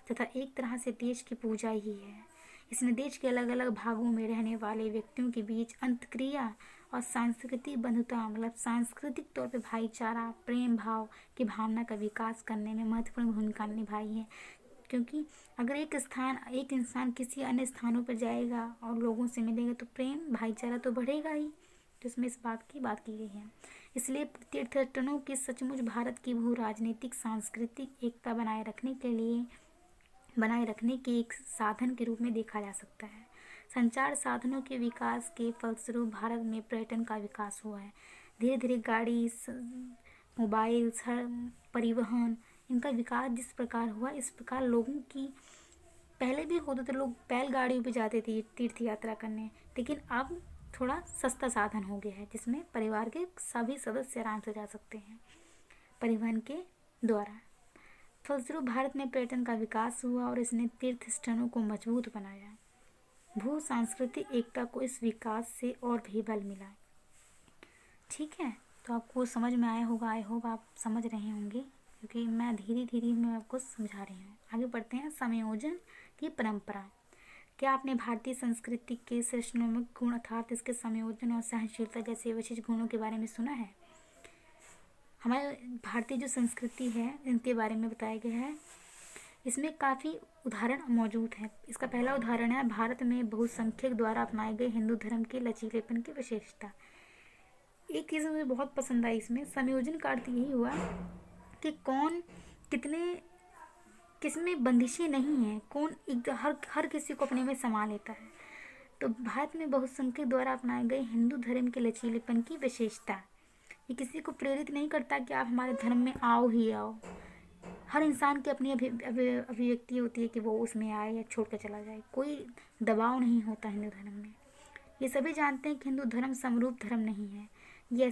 तथा एक तरह से देश की पूजा ही है। इसने देश के अलग अलग भागों में रहने वाले व्यक्तियों के बीच अंतक्रिया और सांस्कृतिक बंधुता, मतलब सांस्कृतिक तौर पे भाईचारा, प्रेम भाव की भावना का विकास करने में महत्वपूर्ण भूमिका निभाई है। क्योंकि अगर एक इंसान किसी अन्य स्थानों पर जाएगा और लोगों से मिलेगा तो प्रेम भाईचारा तो बढ़ेगा ही, तो इसमें इस बात की बात की गई है। इसलिए तीर्थटनों की सचमुच भारत की भू राजनीतिक सांस्कृतिक एकता बनाए रखने के एक साधन के रूप में देखा जा सकता है। संचार साधनों के विकास के फलस्वरूप भारत में पर्यटन का विकास हुआ है। धीरे धीरे गाड़ी, मोबाइल, परिवहन, इनका विकास जिस प्रकार हुआ, इस प्रकार लोगों की पहले भी होता था, लोग बैलगाड़ियों पे जाते थे तीर्थ यात्रा करने, लेकिन अब थोड़ा सस्ता साधन हो गया है जिसमें परिवार के सभी सदस्य आराम से जा सकते हैं परिवहन के द्वारा। फलस्वरूप भारत में पर्यटन का विकास हुआ और इसने तीर्थ स्थलों को मजबूत बनाया। भू सांस्कृतिक एकता को इस विकास से और भी बल मिला। ठीक है, तो आपको समझ में आया होगा, आई होप आप समझ रहे होंगे, क्योंकि मैं धीरे धीरे मैं आपको समझा रही हूँ। आगे बढ़ते हैं। समायोजन की परंपरा। क्या आपने भारतीय संस्कृति के श्रेष्ठतम गुण अर्थात इसके समायोजन और सहनशीलता जैसे विशिष्ट गुणों के बारे में सुना है? हमारे भारतीय जो संस्कृति है इनके बारे में बताया गया है। इसमें काफ़ी उदाहरण मौजूद हैं। इसका पहला उदाहरण है भारत में बहुसंख्यक द्वारा अपनाए गए हिंदू धर्म के लचीलेपन की विशेषता। एक चीज़ मुझे बहुत पसंद आई इसमें, समायोजन का अर्थ यही हुआ कि कौन किसमें बंदिशें नहीं हैं, कौन हर किसी को अपने में समा लेता है। तो भारत में बहुसंख्यक द्वारा अपनाए गए हिंदू धर्म के लचीलेपन की विशेषता, ये किसी को प्रेरित नहीं करता कि आप हमारे धर्म में आओ ही आओ। हर इंसान की अपनी अभिव्यक्ति होती है कि वो उसमें आए या छोड़ कर चला जाए, कोई दबाव नहीं होता हिंदू धर्म में। ये सभी जानते हैं कि हिंदू धर्म समरूप धर्म नहीं है। ये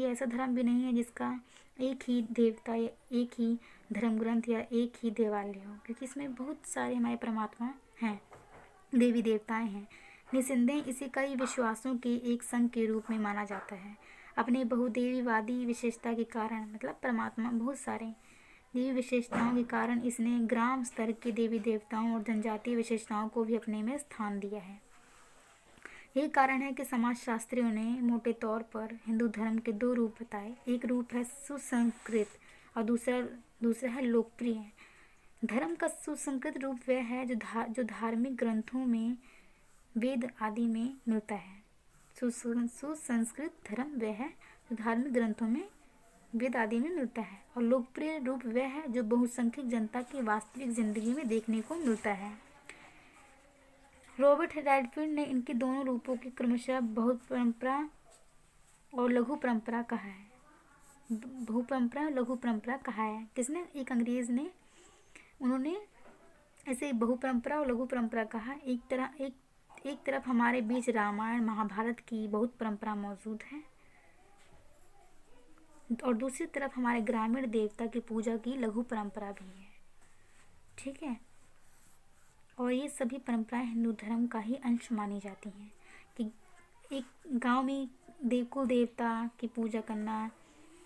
ऐसा धर्म भी नहीं है जिसका एक ही देवता या एक ही धर्म ग्रंथ या एक ही देवालय हो, क्योंकि इसमें बहुत सारे हमारे परमात्मा हैं, देवी देवताएं हैं। निस्संदेह इसे कई विश्वासों के एक संघ के रूप में माना जाता है। अपने बहुदेवीवादी विशेषता के कारण, मतलब परमात्मा बहुत सारे देवी विशेषताओं के कारण इसने ग्राम स्तर के देवी देवताओं और जनजातीय विशेषताओं को भी अपने में स्थान दिया है। यही कारण है कि समाजशास्त्रियों ने मोटे तौर पर हिंदू धर्म के दो रूप बताए। एक रूप है सुसंस्कृत और दूसरा है लोकप्रिय। धर्म का सुसंस्कृत रूप वह है जो धार्मिक ग्रंथों में, वेद आदि में मिलता है। सुसंस्कृत धर्म वह है जो धार्मिक ग्रंथों में, वेद आदि में मिलता है। और लोकप्रिय रूप वह है जो बहुसंख्यक जनता की वास्तविक जिंदगी में देखने को मिलता है। रॉबर्ट रेडफील्ड ने इनके दोनों रूपों की क्रमशः बहुत परंपरा और लघु परंपरा कहा है। बहु परंपरा और लघु परंपरा कहा है। किसने? एक अंग्रेज ने। उन्होंने ऐसे बहु परंपरा और लघु परंपरा कहा। एक तरफ हमारे बीच रामायण महाभारत की बहुत परंपरा मौजूद है और दूसरी तरफ हमारे ग्रामीण देवता की पूजा की लघु परंपरा भी है। ठीक है। और ये सभी परंपराएं हिंदू धर्म का ही अंश मानी जाती हैं कि एक गांव में कुल देवता की पूजा करना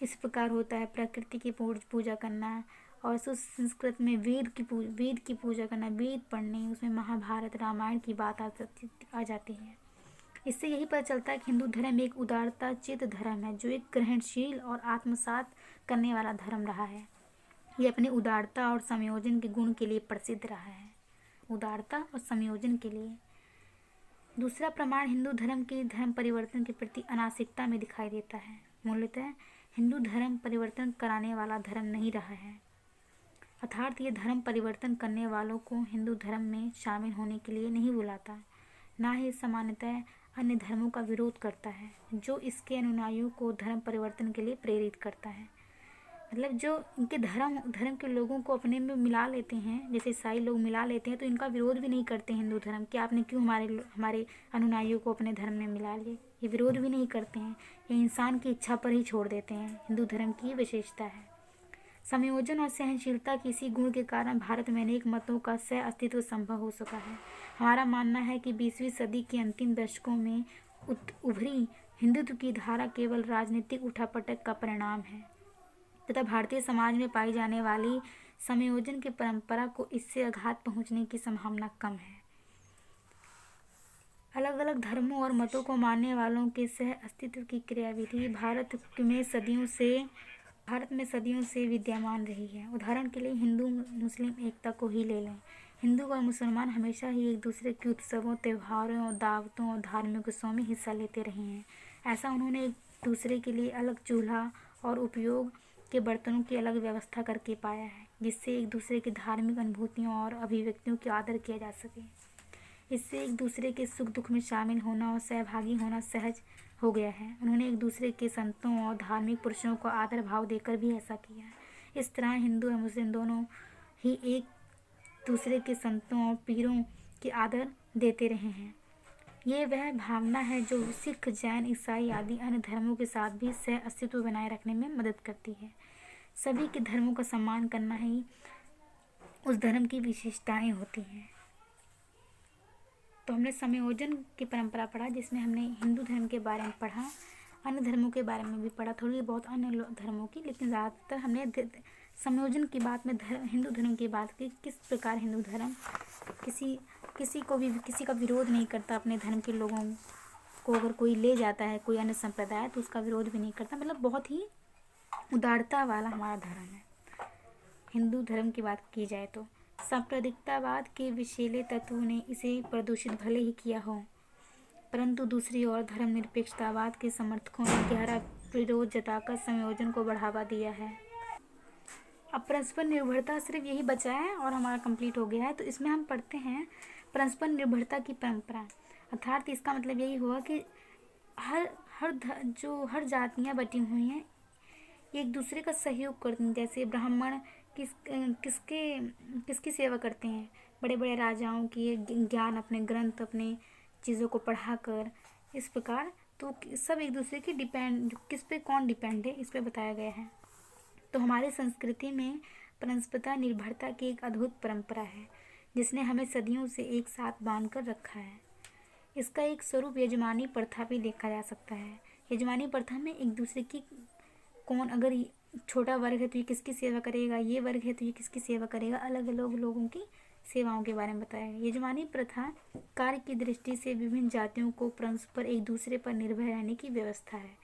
इस प्रकार होता है, प्रकृति की पूजा करना, और संस्कृत में वेद की पूजा करना, वेद पढ़ने, उसमें महाभारत रामायण की बात आ जाती है। इससे यही पता चलता है कि हिंदू धर्म एक उदारता चित धर्म है जो एक ग्रहणशील और आत्मसात करने वाला धर्म रहा है। ये अपनी उदारता और संयोजन के गुण के लिए प्रसिद्ध रहा है। उदारता और संयोजन के लिए। दूसरा प्रमाण हिंदू धर्म के धर्म परिवर्तन के प्रति अनासिकता में दिखाई देता है। मूलतः हिंदू धर्म परिवर्तन कराने वाला धर्म नहीं रहा है, अर्थात ये धर्म परिवर्तन करने वालों को हिंदू धर्म में शामिल होने के लिए नहीं बुलाता, ना ही सामान्यतः अन्य धर्मों का विरोध करता है जो इसके अनुयायियों को धर्म परिवर्तन के लिए प्रेरित करता है। मतलब जो इनके धर्म के लोगों को अपने में मिला लेते हैं, जैसे ईसाई लोग मिला लेते हैं, तो इनका विरोध भी नहीं करते हिंदू धर्म कि आपने क्यों हमारे अनुयायियों को अपने धर्म में मिला लिए। ये विरोध भी नहीं करते हैं, ये इंसान की इच्छा पर ही छोड़ देते हैं। हिंदू धर्म की विशेषता है। संयोजन और सहनशीलता के इसी गुण के कारण भारत में अनेक मतों का सह अस्तित्व संभव हो सका है। हमारा मानना है कि 20वीं सदी के अंतिम दशकों में उभरी हिंदुत्व की धारा केवल राजनीतिक उठापटक का परिणाम है तथा भारतीय समाज में पाई जाने वाली संयोजन की परंपरा को इससे आघात पहुंचने की संभावना कम है। अलग अलग धर्मों और मतों को मानने वालों के सह अस्तित्व की क्रियाविधि भारत में सदियों से विद्यमान रही है। उदाहरण के लिए हिंदू मुस्लिम एकता को ही ले लें। हिंदू और मुसलमान हमेशा ही एक दूसरे के उत्सवों, त्योहारों, दावतों और धार्मिक उत्सवों में हिस्सा लेते रहे हैं। ऐसा उन्होंने एक दूसरे के लिए अलग चूल्हा और उपयोग के बर्तनों की अलग व्यवस्था करके पाया है, जिससे एक दूसरे की धार्मिक अनुभूतियों और अभिव्यक्तियों का आदर किया जा सके। इससे एक दूसरे के सुख दुख में शामिल होना और सहभागी होना सहज हो गया है। उन्होंने एक दूसरे के संतों और धार्मिक पुरुषों को आदर भाव देकर भी ऐसा किया है। इस तरह हिंदू और मुस्लिम दोनों ही एक दूसरे के संतों और पीरों के आदर देते रहे हैं। ये वह भावना है जो सिख, जैन, ईसाई आदि अन्य धर्मों के साथ भी सह अस्तित्व बनाए रखने में मदद करती है। सभी के धर्मों का सम्मान करना ही उस धर्म की विशेषताएं होती हैं। तो हमने संयोजन की परंपरा पढ़ा, जिसमें हमने हिंदू धर्म के बारे में पढ़ा, अन्य धर्मों के बारे में भी पढ़ा, थोड़ी बहुत अन्य धर्मों की, लेकिन ज़्यादातर हमने संयोजन की बात में हिंदू धर्म की बात की। किस प्रकार हिंदू धर्म किसी का विरोध नहीं करता। अपने धर्म के लोगों को अगर कोई ले जाता है, कोई अन्य संप्रदाय, तो उसका विरोध भी नहीं करता। मतलब बहुत ही उदारता वाला हमारा धर्म है हिंदू धर्म की बात की जाए तो। सांप्रदायिकतावाद के विषैले तत्वों ने इसे प्रदूषित भले ही किया हो, परंतु दूसरी ओर धर्मनिरपेक्षतावाद के समर्थकों ने गहरा विरोध जताकर संयोजन को बढ़ावा दिया है। अब परस्पर निर्भरता सिर्फ यही बचा है और हमारा कंप्लीट हो गया है। तो इसमें हम पढ़ते हैं परस्पर निर्भरता की परंपरा। अर्थात इसका मतलब यही हुआ कि हर जातियाँ बटी हुई हैं एक दूसरे का सहयोग करते हैं। जैसे ब्राह्मण किसकी सेवा करते हैं? बड़े बड़े राजाओं की ज्ञान, अपने ग्रंथ, अपने चीज़ों को पढ़ाकर, इस प्रकार। तो सब एक दूसरे की किस पे कौन डिपेंड है, इस पे बताया गया है। तो हमारी संस्कृति में परस्पर निर्भरता की एक अद्भुत परंपरा है जिसने हमें सदियों से एक साथ बांध कर रखा है। इसका एक स्वरूप यजमानी प्रथा भी देखा जा सकता है। यजमानी प्रथा में एक दूसरे की छोटा वर्ग है तो ये किसकी सेवा करेगा, ये वर्ग है तो ये किसकी सेवा करेगा, अलग अलग लोगों की सेवाओं के बारे में बताया गया। यजमानी प्रथा कार्य की दृष्टि से विभिन्न जातियों को परस्पर एक दूसरे पर निर्भर रहने की व्यवस्था है।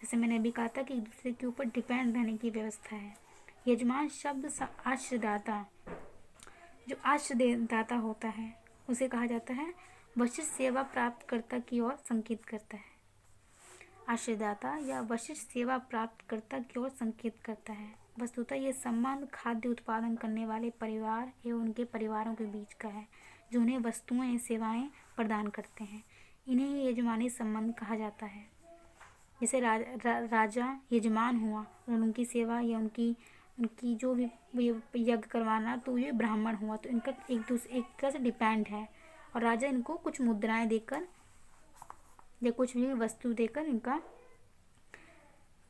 जैसे मैंने अभी कहा था कि एक दूसरे के ऊपर डिपेंड रहने की व्यवस्था है। यजमान शब्द आश्रयदाता, जो आश्रयदाता होता है उसे कहा जाता है वशिष्ठ सेवा प्राप्तकर्ता की ओर संकेत करता है। आश्रयदाता या वशिष्ठ सेवा प्राप्तकर्ता की ओर संकेत करता है। वस्तुतः ये संबंध खाद्य उत्पादन करने वाले परिवार एवं उनके परिवारों के बीच का है, जो उन्हें वस्तुएं या सेवाएं प्रदान करते हैं। इन्हें ही यजमानी संबंध कहा जाता है। जैसे राजा यजमान हुआ और उनकी सेवा या उनकी जो भी यज्ञ करवाना, तो ये ब्राह्मण हुआ, तो इनका एक तरह से डिपेंड है। और राजा इनको कुछ मुद्राएं देकर या कुछ भी वस्तु देकर इनका।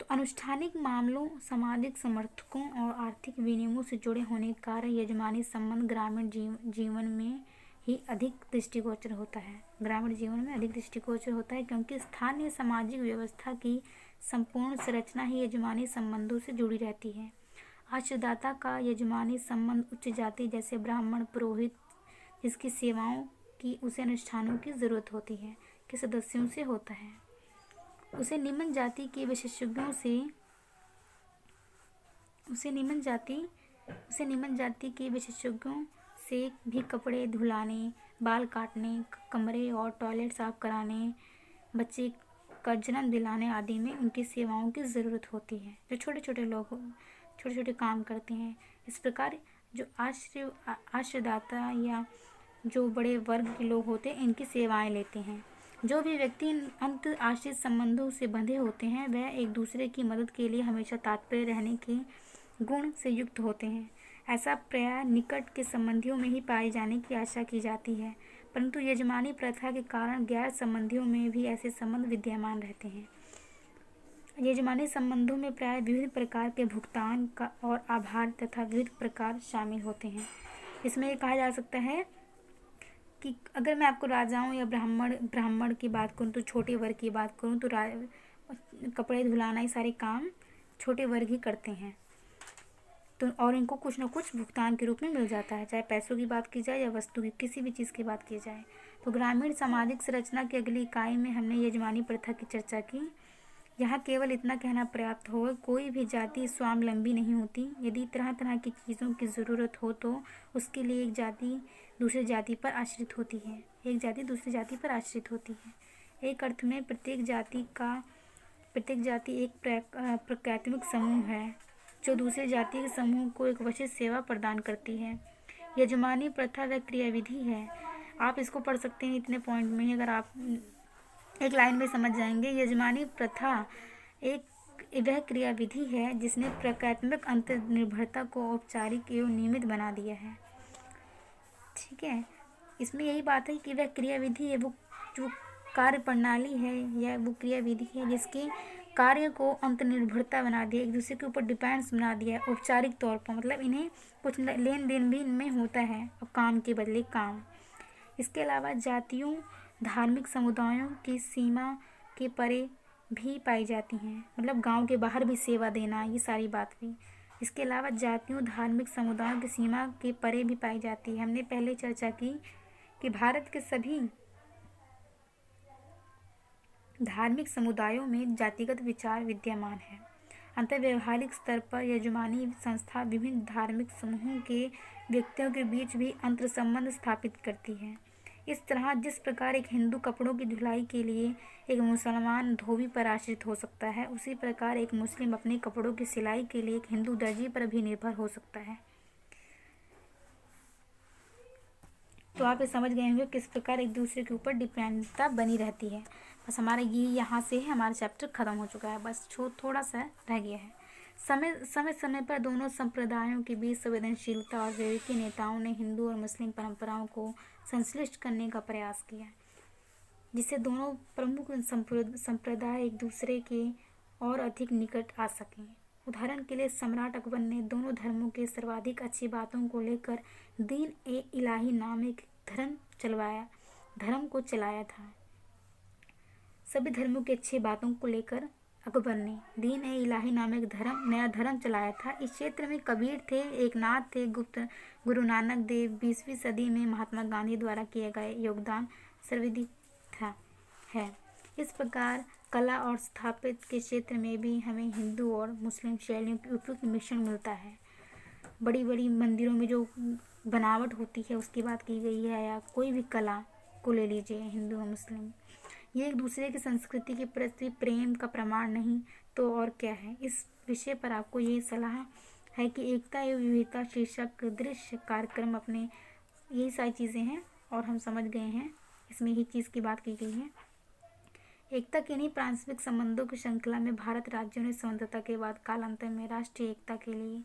तो अनुष्ठानिक मामलों, सामाजिक समर्थकों और आर्थिक विनियमों से जुड़े होने के कारण यजमानी संबंध ग्रामीण जीवन में ही अधिक दृष्टिगोचर होता है। ग्रामीण जीवन में अधिक दृष्टिगोचर होता है क्योंकि स्थानीय सामाजिक व्यवस्था की संपूर्ण संरचना ही यजमानी संबंधों से जुड़ी रहती है। आश्रयदाता का यजमानी संबंध उच्च जाति जैसे ब्राह्मण, पुरोहित, जिसकी सेवाओं की उसे अनुष्ठानों की जरूरत होती है, के सदस्यों से होता है। उसे निम्न जाति के विशेषज्ञों से भी कपड़े धुलाने, बाल काटने, कमरे और टॉयलेट साफ कराने, बच्चे का जन्म दिलाने आदि में उनकी सेवाओं की ज़रूरत होती है। जो छोटे छोटे लोग छोटे छोटे काम करते हैं। इस प्रकार जो आश्रयदाता या जो बड़े वर्ग के लोग होते हैं, इनकी सेवाएं लेते हैं। जो भी व्यक्ति अंत आश्रित संबंधों से बंधे होते हैं, वह एक दूसरे की मदद के लिए हमेशा तत्पर रहने के गुण से युक्त होते हैं। ऐसा प्रायः निकट के संबंधियों में ही पाए जाने की आशा की जाती है, परंतु यजमानी प्रथा के कारण गैर संबंधियों में भी ऐसे संबंध विद्यमान रहते हैं। यजमानी संबंधों में प्रायः विभिन्न प्रकार के भुगतान का और आभार तथा विविध प्रकार शामिल होते हैं। इसमें ये कहा जा सकता है कि अगर मैं आपको राजाओं या ब्राह्मण की बात करूँ, तो छोटे वर्ग की बात करूँ, तो कपड़े धुलाना ये सारे काम छोटे वर्ग ही करते हैं। तो और इनको कुछ न कुछ भुगतान के रूप में मिल जाता है, चाहे पैसों की बात की जाए या वस्तु की, किसी भी चीज़ की बात की जाए। तो ग्रामीण सामाजिक संरचना की अगली इकाई में हमने यजमानी प्रथा की चर्चा की। यहाँ केवल इतना कहना पर्याप्त होगा, कोई भी जाति स्वावलंबी नहीं होती। यदि तरह तरह की चीज़ों की ज़रूरत हो तो उसके लिए एक जाति दूसरी जाति पर आश्रित होती है। एक अर्थ में प्रत्येक जाति एक प्राकृतिक समूह है जो दूसरी जाति के समूह को एक विशिष्ट सेवा प्रदान करती है। यजमानी प्रथा वह क्रियाविधि है। आप इसको पढ़ सकते हैं इतने पॉइंट में ही, अगर आप एक लाइन में समझ जाएंगे। यजमानी प्रथा वह क्रियाविधि है जिसने प्राकृतिक अंतर्निर्भरता को औपचारिक एवं नियमित बना दिया है। ठीक है, इसमें यही बात है कि वह क्रियाविधि है, वो जो कार्य प्रणाली है या वो क्रियाविधि है जिसके कार्य को अंतर्निर्भरता बना दिया, एक दूसरे के ऊपर डिपेंड्स बना दिया है औपचारिक तौर पर। मतलब इन्हें कुछ लेन देन भी इनमें होता है और काम के बदले काम। इसके अलावा जातियों, धार्मिक समुदायों की सीमा के परे भी पाई जाती हैं, मतलब गांव के बाहर भी सेवा देना, ये सारी बात भी। इसके अलावा जातियों, धार्मिक समुदायों की सीमा के परे भी पाई जाती है। हमने पहले चर्चा की कि भारत के सभी धार्मिक समुदायों में जातिगत विचार विद्यमान है। अंतर्व्यवहारिक स्तर पर यजमानी संस्था विभिन्न धार्मिक समूहों के व्यक्तियों के बीच भी अंतर संबंध स्थापित करती है। इस तरह जिस प्रकार एक हिंदू कपड़ों की धुलाई के लिए एक मुसलमान धोबी पर आश्रित हो सकता है, उसी प्रकार एक मुस्लिम अपने कपड़ों की सिलाई के लिए एक हिंदू दर्जी पर भी निर्भर हो सकता है। तो आप ये समझ गए होंगे किस प्रकार एक दूसरे के ऊपर डिपेंडेंटता बनी रहती है। बस हमारा ये यहाँ से हमारा चैप्टर ख़त्म हो चुका है, बस थोड़ा सा रह गया है। समय पर दोनों संप्रदायों के बीच संवेदनशीलता और विवेकी नेताओं ने हिंदू और मुस्लिम परंपराओं को संश्लिष्ट करने का प्रयास किया, जिससे दोनों प्रमुख संप्रदाय एक दूसरे के और अधिक निकट आ सकें। उदाहरण के लिए सम्राट अकबर ने दोनों धर्मों के सर्वाधिक अच्छी बातों को लेकर दीन-ए-इलाही नाम एक धर्म को चलाया था। सभी धर्मों की अच्छी बातों को लेकर अकबर ने दीन ए इलाही नामक नया धर्म चलाया था। इस क्षेत्र में कबीर थे, एकनाथ थे, गुरु नानक देव, 20वीं सदी में महात्मा गांधी द्वारा किए गए योगदान सर्वाधिक था है। इस प्रकार कला और स्थापत्य के क्षेत्र में भी हमें हिंदू और मुस्लिम शैलियों की उपयुक्त मिश्रण मिलता है। बड़ी बड़ी मंदिरों में जो बनावट होती है उसकी बात की गई है, या कोई भी कला को ले लीजिए, हिंदू और मुस्लिम, ये एक दूसरे की संस्कृति के प्रति प्रेम का प्रमाण नहीं तो और क्या है। इस विषय पर आपको ये सलाह है कि एकता एवं विविधता शीर्षक दृश्य कार्यक्रम अपने यही सारी चीज़ें हैं और हम समझ गए हैं, इसमें यही चीज़ की बात की गई है। एकता के नहीं पारस्परिक संबंधों की श्रृंखला में भारत राज्यों ने स्वतंत्रता के बाद कालांतर में राष्ट्रीय एकता के लिए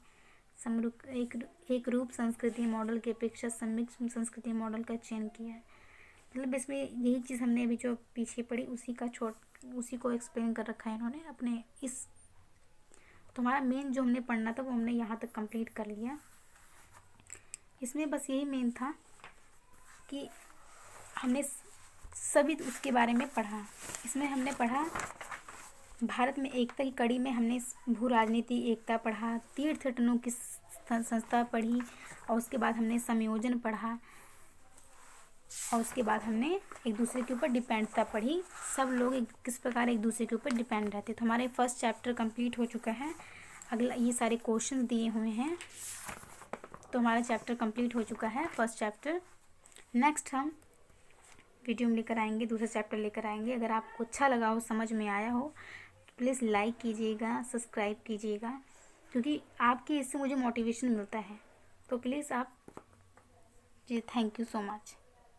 एक रूप संस्कृति मॉडल की अपेक्षा सम्मिश्र संस्कृति मॉडल का चयन किया है। मतलब इसमें यही चीज़ हमने अभी जो पीछे पढ़ी उसी को एक्सप्लेन कर रखा है इन्होंने अपने इस। तो हमारा मेन जो हमने पढ़ना था वो हमने यहाँ तक कंप्लीट कर लिया। इसमें बस यही मेन था कि हमने सभी उसके बारे में पढ़ा। इसमें हमने पढ़ा भारत में एकता की कड़ी में हमने भू राजनीति एकता पढ़ा, तीर्थटनों की संस्था पढ़ी, और उसके बाद हमने संयोजन पढ़ा, और उसके बाद हमने एक दूसरे के ऊपर डिपेंडता पढ़ी। सब लोग किस प्रकार एक दूसरे के ऊपर डिपेंड रहते। तो हमारे फर्स्ट चैप्टर कंप्लीट हो चुका है। अगला ये सारे क्वेश्चन दिए हुए हैं, तो हमारा चैप्टर कंप्लीट हो चुका है फर्स्ट चैप्टर। नेक्स्ट हम वीडियो में लेकर आएंगे, दूसरा चैप्टर लेकर आएंगे। अगर आपको अच्छा लगा हो, समझ में आया हो, तो प्लीज़ लाइक कीजिएगा, सब्सक्राइब कीजिएगा, क्योंकि आपकी इससे मुझे मोटिवेशन मिलता है। तो प्लीज़ आप जी, थैंक यू सो मच।